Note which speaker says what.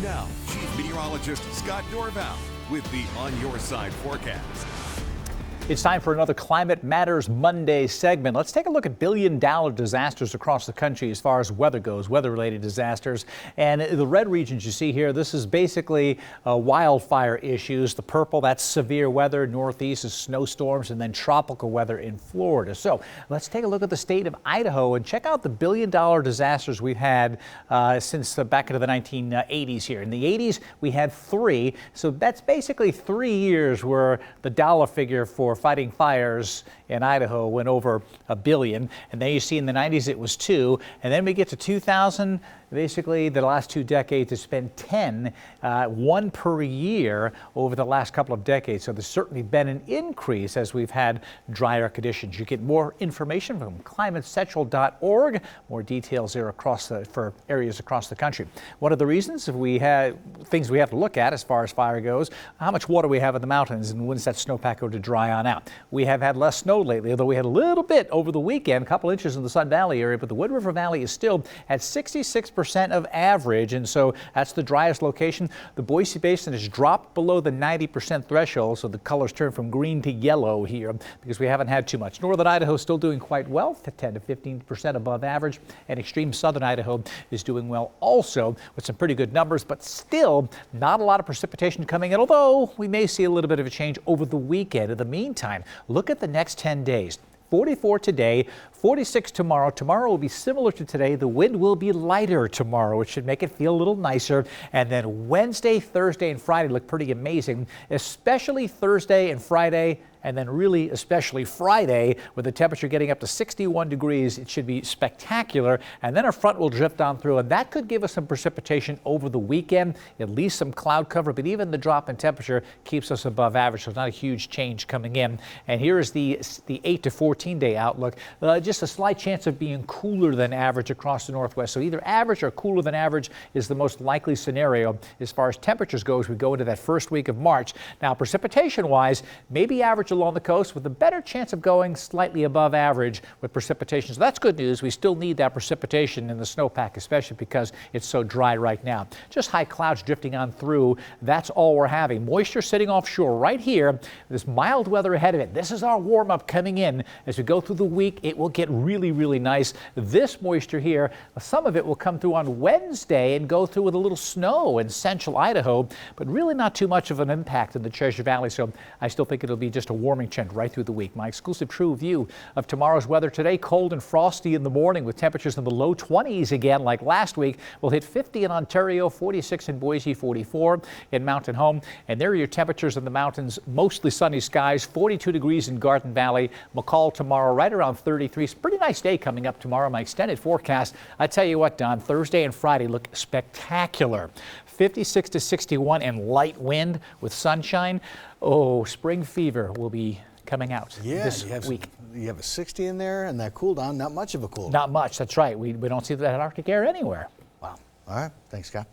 Speaker 1: Now, Chief Meteorologist Scott Dorval with the On Your Side forecast.
Speaker 2: It's time for another Climate Matters Monday segment. Let's take a look at billion-dollar disasters across the country as far as weather goes, weather-related disasters. And the red regions you see here, this is basically wildfire issues. The purple, that's severe weather. Northeast is snowstorms, and then tropical weather in Florida. So let's take a look at the state of Idaho and check out the billion-dollar disasters we've had since back into the 1980s here. In the 80s, we had 3. So that's basically 3 years where the dollar figure for fighting fires in Idaho went over $1 billion. And then you see in the 90s it was 2. And then we get to 2000. Basically, the last 2 decades, it's been 10, 1 per year over the last couple of decades. So there's certainly been an increase as we've had drier conditions. You get more information from climatecentral.org. More details there for areas across the country. One of the reasons things we have to look at as far as fire goes, how much water we have in the mountains and when's that snowpack go to dry on out. We have had less snow lately, although we had a little bit over the weekend, a couple inches in the Sun Valley area, but the Wood River Valley is still at 66% of average, and so that's the driest location. The Boise Basin has dropped below the 90% threshold, so the colors turn from green to yellow here because we haven't had too much. Northern Idaho is still doing quite well, 10 to 15% above average, and extreme southern Idaho is doing well also with some pretty good numbers, but still not a lot of precipitation coming in, although we may see a little bit of a change over the weekend. In the meantime, look at the next 10 days. 44 today, 46 tomorrow. Tomorrow will be similar to today. The wind will be lighter tomorrow, which should make it feel a little nicer. And then Wednesday, Thursday, and Friday look pretty amazing, especially Thursday and Friday. And then really especially Friday with the temperature getting up to 61 degrees. It should be spectacular. And then a front will drift on through, and that could give us some precipitation over the weekend, at least some cloud cover. But even the drop in temperature keeps us above average, so it's not a huge change coming in. And here is the 8 to 14 day outlook. Just a slight chance of being cooler than average across the Northwest. So either average or cooler than average is the most likely scenario as far as temperatures go as we go into that first week of March. Now, precipitation wise, maybe average along the coast with a better chance of going slightly above average with precipitation. So that's good news. We still need that precipitation in the snowpack, especially because it's so dry right now. Just high clouds drifting on through. That's all we're having. Moisture sitting offshore right here. This mild weather ahead of it. This is our warm up coming in. As we go through the week, it will get really, really nice. This moisture here, some of it will come through on Wednesday and go through with a little snow in central Idaho, but really not too much of an impact in the Treasure Valley. So I still think it'll be just a warming trend right through the week. My exclusive true view of tomorrow's weather today. Cold and frosty in the morning with temperatures in the low 20s again like last week. We'll hit 50 in Ontario, 46 in Boise, 44 in Mountain Home. And there are your temperatures in the mountains. Mostly sunny skies, 42 degrees in Garden Valley. McCall tomorrow right around 33. It's a pretty nice day coming up tomorrow. My extended forecast. I tell you what, Don, Thursday and Friday look spectacular. 56 to 61 and light wind with sunshine. Oh, spring fever will be coming out this week.
Speaker 3: You have a 60 in there and that cool down, not much of a cool down.
Speaker 2: Not much, that's right. We don't see that Arctic air anywhere.
Speaker 3: Wow. All right. Thanks, Scott.